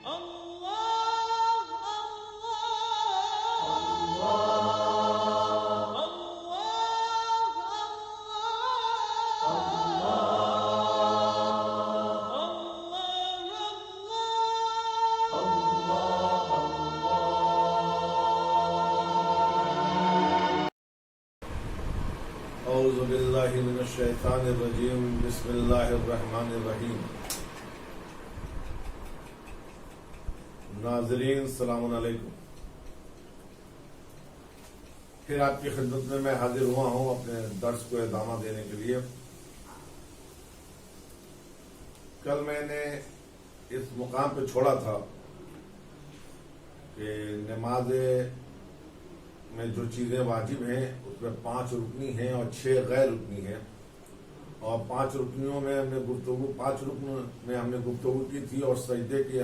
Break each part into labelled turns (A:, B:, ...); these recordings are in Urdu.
A: اعوذ باللہ من الشیطان الرجیم بسم اللہ الرحمن الرحیم۔ ناظرین السلام علیکم، پھر آپ کی خدمت میں حاضر ہوا ہوں اپنے درس کو ادامہ دینے کے لیے۔ کل میں نے اس مقام پہ چھوڑا تھا کہ نماز میں جو چیزیں واجب ہیں اس میں 5 رکنی ہیں اور 6 غیر رکنی ہیں، اور 5 رکنیوں میں ہم نے 5 رکنوں میں ہم نے گفتگو کی تھی، اور سجدے کے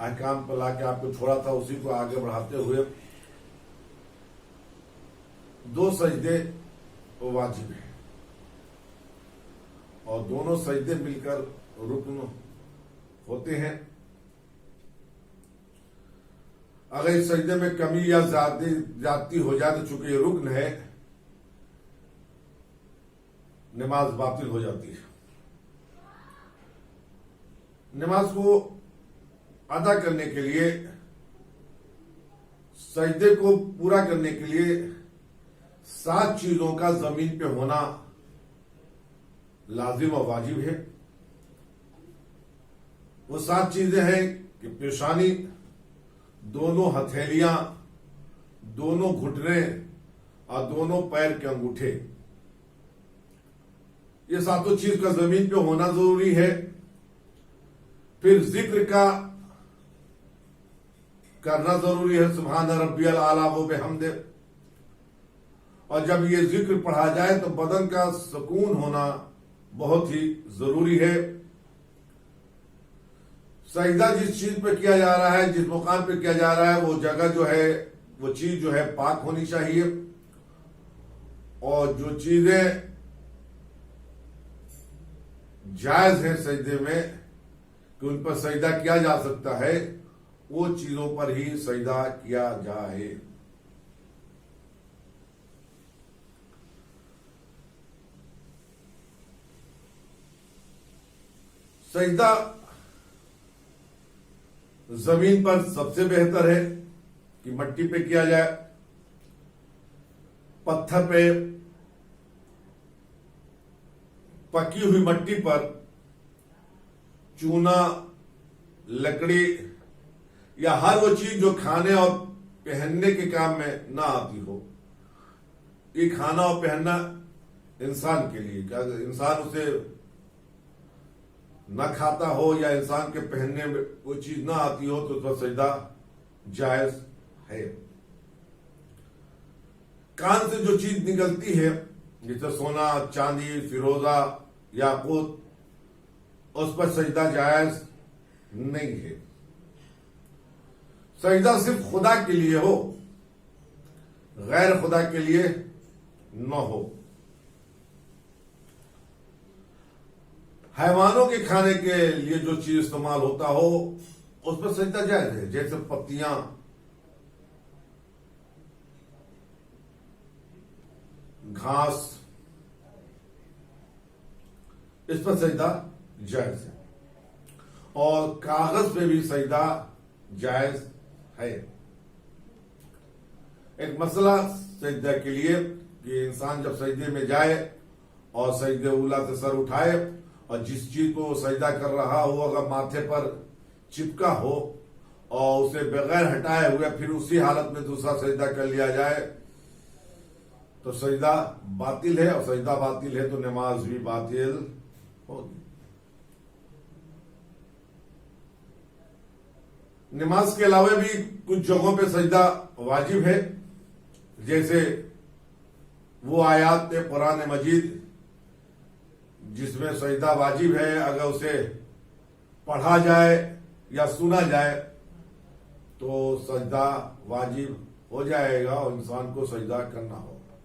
A: احکام پر لا کے آپ کو چھوڑا تھا، اسی کو آگے بڑھاتے ہوئے 2 سجدے واجب ہیں اور دونوں سجدے مل کر رکن ہوتے ہیں۔ اگر اس سجدے میں کمی یا زیادتی ہو جائے تو چونکہ یہ رکن ہے، نماز باطل ہو جاتی ہے۔ نماز کو ادا کرنے کے لیے، سجدے کو پورا کرنے کے لیے 7 چیزوں کا زمین پہ ہونا لازم اور واجب ہے۔ وہ 7 چیزیں ہیں کہ پیشانی، دونوں ہتھیلیاں، دونوں گھٹنے اور دونوں پیر کے انگوٹھے، یہ 7 چیز کا زمین پہ ہونا ضروری ہے۔ پھر ذکر کا کرنا ضروری ہے، سبحان ربی الاعلیٰ و بحمدہ، اور جب یہ ذکر پڑھا جائے تو بدن کا سکون ہونا بہت ہی ضروری ہے۔ سجدہ جس چیز پہ کیا جا رہا ہے، جس مقام پہ کیا جا رہا ہے، وہ جگہ جو ہے، وہ چیز جو ہے پاک ہونی چاہیے، اور جو چیزیں جائز ہیں سجدے میں کہ ان پر سجدہ کیا جا سکتا ہے، وہ چیزوں پر ہی سجدہ کیا جائے۔ سجدہ زمین پر سب سے بہتر ہے کہ مٹی پہ کیا جائے، پتھر پہ، پکی ہوئی مٹی پر، چونا، لکڑی یا ہر وہ چیز جو کھانے اور پہننے کے کام میں نہ آتی ہو۔ یہ کھانا اور پہننا انسان کے لیے، کہ اگر انسان اسے نہ کھاتا ہو یا انسان کے پہننے میں کوئی چیز نہ آتی ہو تو اس پر سجدہ جائز ہے۔ کان سے جو چیز نکلتی ہے جیسے سونا، چاندی، فیروزہ، یاقوت، اس پر سجدہ جائز نہیں ہے۔ سجدہ صرف خدا کے لیے ہو، غیر خدا کے لیے نہ ہو۔ حیوانوں کے کھانے کے لیے جو چیز استعمال ہوتا ہو اس پر سجدہ جائز ہے، جیسے پتیاں، گھاس، اس پر سجدہ جائز ہے، اور کاغذ پہ بھی سجدہ جائز ہے۔ ایک مسئلہ سجدہ کے لیے کہ انسان جب سجدے میں جائے اور سجدے اولا سے سر اٹھائے اور جس چیز کو وہ سجدہ کر رہا ہو اگر ماتھے پر چپکا ہو اور اسے بغیر ہٹائے ہوئے پھر اسی حالت میں دوسرا سجدہ کر لیا جائے تو سجدہ باطل ہے، اور سجدہ باطل ہے تو نماز بھی باطل ہوگی۔ نماز کے علاوہ بھی کچھ جگہوں پہ سجدہ واجب ہے، جیسے وہ آیات قرآن مجید جس میں سجدہ واجب ہے، اگر اسے پڑھا جائے یا سنا جائے تو سجدہ واجب ہو جائے گا اور انسان کو سجدہ کرنا ہوگا۔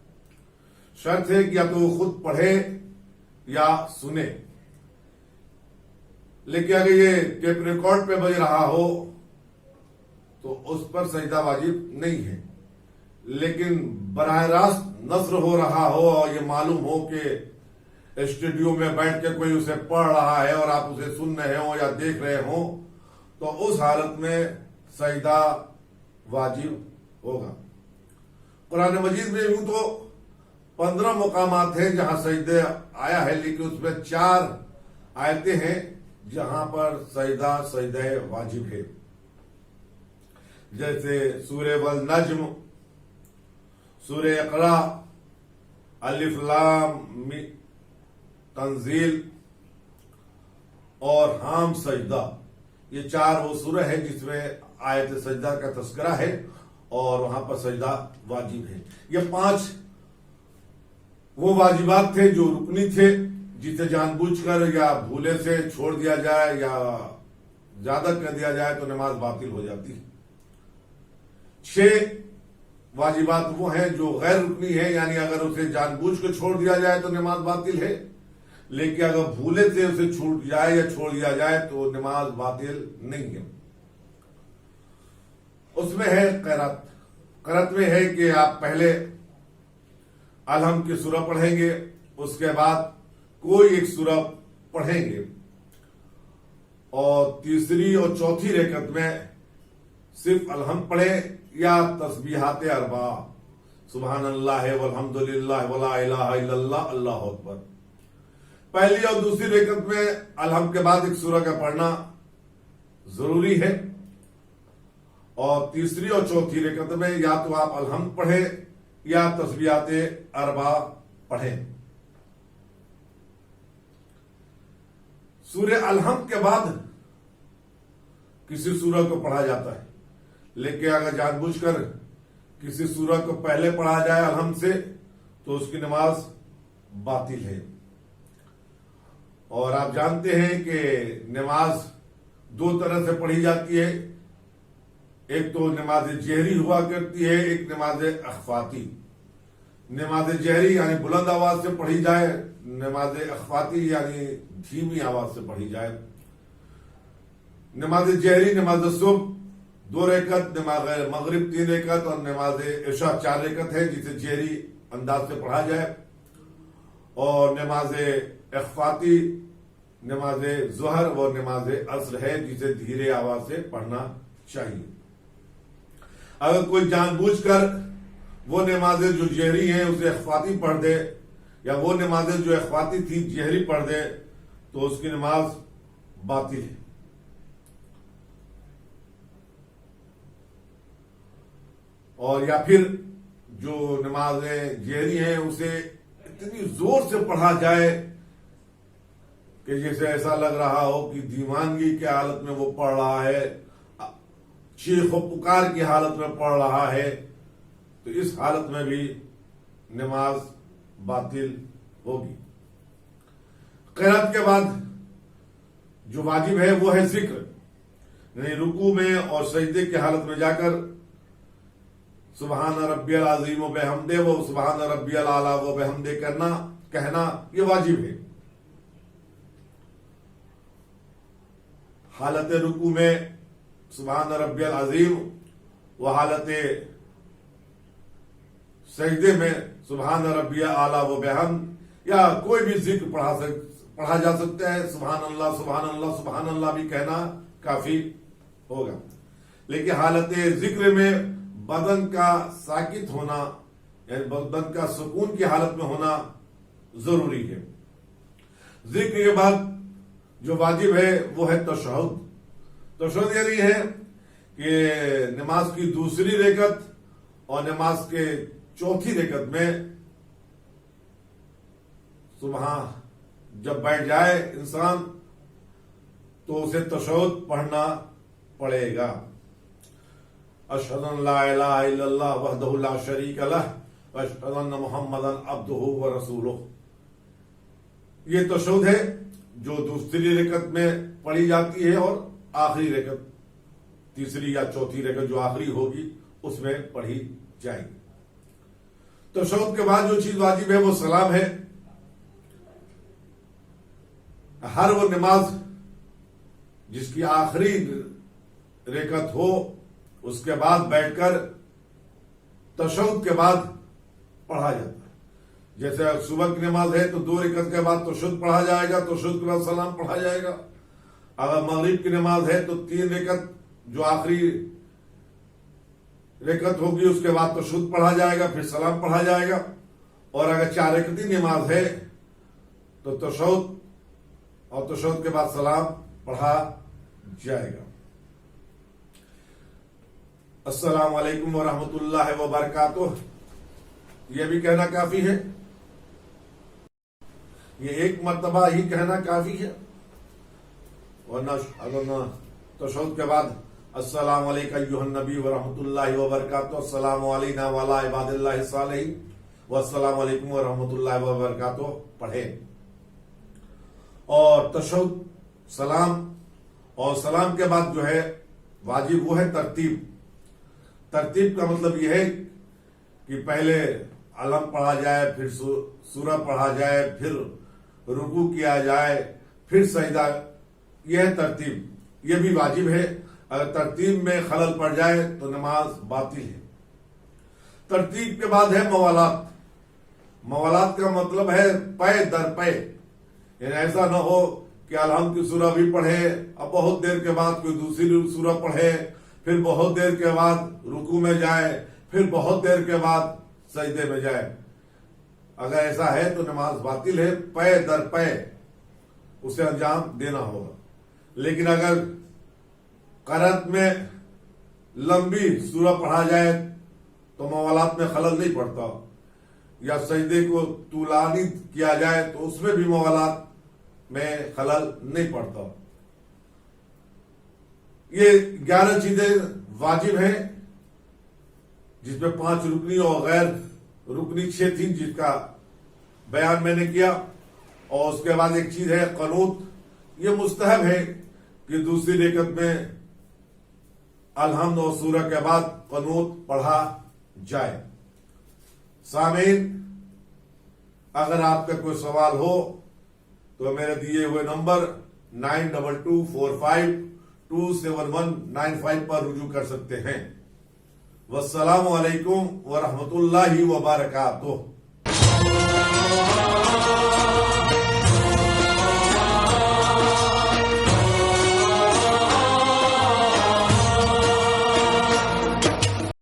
A: شرط ہے کہ یا تو وہ خود پڑھے یا سنے، لیکن اگر یہ ٹیپ ریکارڈ پہ بج رہا ہو تو اس پر سجدہ واجب نہیں ہے، لیکن براہ راست نثر ہو رہا ہو اور یہ معلوم ہو کہ اسٹوڈیو میں بیٹھ کے کوئی اسے پڑھ رہا ہے اور آپ اسے سن رہے ہوں یا دیکھ رہے ہوں تو اس حالت میں سجدہ واجب ہوگا۔ قرآن مجید میں یوں تو 15 مقامات ہیں جہاں سجدہ آیا ہے، لیکن اس میں 4 آیتیں ہیں جہاں پر سجدہ واجب ہے، جیسے سورہ والنجم، سورہ اقرا، الف لام تنزیل اور حام سجدہ۔ یہ 4 وہ سورہ ہے جس میں آیت سجدہ کا تذکرہ ہے اور وہاں پر سجدہ واجب ہے۔ یہ 5 وہ واجبات تھے جو رکنی تھے، جسے جان بوجھ کر یا بھولے سے چھوڑ دیا جائے یا زیادہ کر دیا جائے تو نماز باطل ہو جاتی ہے۔ 6 واجبات وہ ہیں جو غیر رکنی ہے، یعنی اگر اسے جان بوجھ کر چھوڑ دیا جائے تو نماز باطل ہے، لیکن اگر بھولے سے اسے چھوٹ جائے یا چھوڑ دیا جائے تو نماز باطل نہیں ہے۔ اس میں ہے قرات۔ قرات میں ہے کہ آپ پہلے الحمد کی سورہ پڑھیں گے، اس کے بعد کوئی ایک سورہ پڑھیں گے، اور تیسری اور چوتھی رکعت میں صرف الحمد پڑھیں یا تسبیحات 4 سبحان اللہ والحمدللہ ولا الہ الا اللہ اللہ اکبر۔ پہلی اور دوسری رکعت میں الحمد کے بعد ایک سورہ کا پڑھنا ضروری ہے، اور تیسری اور چوتھی رکعت میں یا تو آپ الحمد پڑھیں یا تسبیحات 4 پڑھیں۔ سورہ الحمد کے بعد کسی سورہ کو پڑھا جاتا ہے، لیکن اگر جان بوجھ کر کسی سورہ کو پہلے پڑھا جائے الحمد سے تو اس کی نماز باطل ہے۔ اور آپ جانتے ہیں کہ نماز 2 طرح سے پڑھی جاتی ہے، ایک تو نماز جہری ہوا کرتی ہے، ایک نماز اخفاتی۔ نماز جہری یعنی بلند آواز سے پڑھی جائے، نماز اخفاتی یعنی دھیمی آواز سے پڑھی جائے۔ نماز جہری نماز صبح 2 رکعت، نماز مغرب 3 رکعت اور نماز عشاء 4 رکعت ہے جسے جہری انداز سے پڑھا جائے، اور نماز اخفاتی نماز ظہر و نماز عصر ہے جسے دھیرے آواز سے پڑھنا چاہیے۔ اگر کوئی جان بوجھ کر وہ نمازیں جو جہری ہیں اسے اخفاتی پڑھ دے، یا وہ نمازیں جو اخفاتی تھی جہری پڑھ دے تو اس کی نماز باطل ہے۔ اور یا پھر جو نمازیں جہری ہیں اسے اتنی زور سے پڑھا جائے کہ جیسے ایسا لگ رہا ہو کہ دیوانگی کی حالت میں وہ پڑھ رہا ہے، چیخ و پکار کی حالت میں پڑھ رہا ہے، تو اس حالت میں بھی نماز باطل ہوگی۔ قرات کے بعد جو واجب ہے وہ ہے ذکر، یعنی رکوع میں اور سجدے کی حالت میں جا کر سبحان ربی العظیم و بحمدہ و سبحان ربی الاعلی و بحمدہ کہنا یہ واجب ہے۔ حالت رکوع میں سبحان ربی العظیم و حالت سجدے میں سبحان ربی اعلی و بحمد، یا کوئی بھی ذکر پڑھا جا سکتا ہے، سبحان اللہ سبحان اللہ سبحان اللہ بھی کہنا کافی ہوگا، لیکن حالت ذکر میں بدن کا ساکت ہونا یعنی بدن کا سکون کی حالت میں ہونا ضروری ہے۔ ذکر کے بعد جو واجب ہے وہ ہے تشہد۔ تشہد یعنی ہے کہ نماز کی دوسری رکعت اور نماز کے چوتھی رکعت میں جب بیٹھ جائے انسان تو اسے تشہد پڑھنا پڑے گا۔ اشہد ان لا الہ الا اللہ وحدہ لا شریک لہ واشہد ان محمدا عبدہ ورسولہ۔ یہ تشہد ہے جو دوسری رکعت میں پڑھی جاتی ہے اور آخری رکعت تیسری یا چوتھی رکعت جو آخری ہوگی اس میں پڑھی جائے گی۔ تشہد کے بعد جو چیز واجب ہے وہ سلام ہے۔ ہر وہ نماز جس کی آخری رکعت ہو اس کے بعد بیٹھ کر تشہد کے بعد پڑھا جاتا ہے. جیسے صبح کی نماز ہے تو 2 رکعت کے بعد تشہد پڑھا جائے گا, تشہد کے بعد سلام پڑھا جائے گا. اگر مغرب کی نماز ہے تو 3 رکعت جو آخری رکعت ہوگی اس کے بعد تشہد پڑھا جائے گا, پھر سلام پڑھا جائے گا. اور اگر 4 رکعتی نماز ہے تو تشہد اور تشہد کے بعد سلام پڑھا جائے گا. السلام علیکم ورحمۃ اللہ وبرکاتہ. یہ بھی کہنا کافی ہے, یہ ایک مرتبہ ہی کہنا کافی ہے. ورنہ اگر نہ تشہد کے بعد السلام علیکم ایھا النبی ورحمۃ اللہ وبرکاتہ, السلام علینا وعلی عباد اللہ الصالحین والسلام علیکم ورحمۃ اللہ وبرکاتہ پڑھے. اور تشہد, سلام اور سلام کے بعد جو ہے واجب وہ ہے ترتیب. ترتیب کا مطلب یہ ہے کہ پہلے علم پڑھا جائے, پھر سورہ پڑھا جائے, پھر رکوع کیا جائے, پھر سجدہ. یہ ہے ترتیب, یہ بھی واجب ہے. اگر ترتیب میں خلل پڑ جائے تو نماز باطل ہے. ترتیب کے بعد ہے موالات. موالات کا مطلب ہے پے در پے, یعنی ایسا نہ ہو کہ الحمد کی سورہ بھی پڑھے, اب بہت دیر کے بعد کوئی دوسری سورہ پڑھے, پھر بہت دیر کے بعد رکوع میں جائے, پھر بہت دیر کے بعد سجدے میں جائے. اگر ایسا ہے تو نماز باطل ہے. پے در پے اسے انجام دینا ہوگا. لیکن اگر قرأت میں لمبی سورہ پڑھا جائے تو موالات میں خلل نہیں پڑتا, یا سجدے کو طولانی کیا جائے تو اس میں بھی موالات میں خلل نہیں پڑتا. یہ 11 چیزیں واجب ہیں, جس میں 5 رکنی اور غیر رکنی 6 تھی, جس کا بیان میں نے کیا. اور اس کے بعد ایک چیز ہے قنوت. یہ مستحب ہے کہ دوسری رکعت میں الحمد اور سورہ کے بعد قنوت پڑھا جائے. سامعین, اگر آپ کا کوئی سوال ہو تو میرے دیے ہوئے نمبر 9245271995 پر رجوع کر سکتے ہیں. والسلام علیکم ورحمۃ اللہ وبرکاتہ.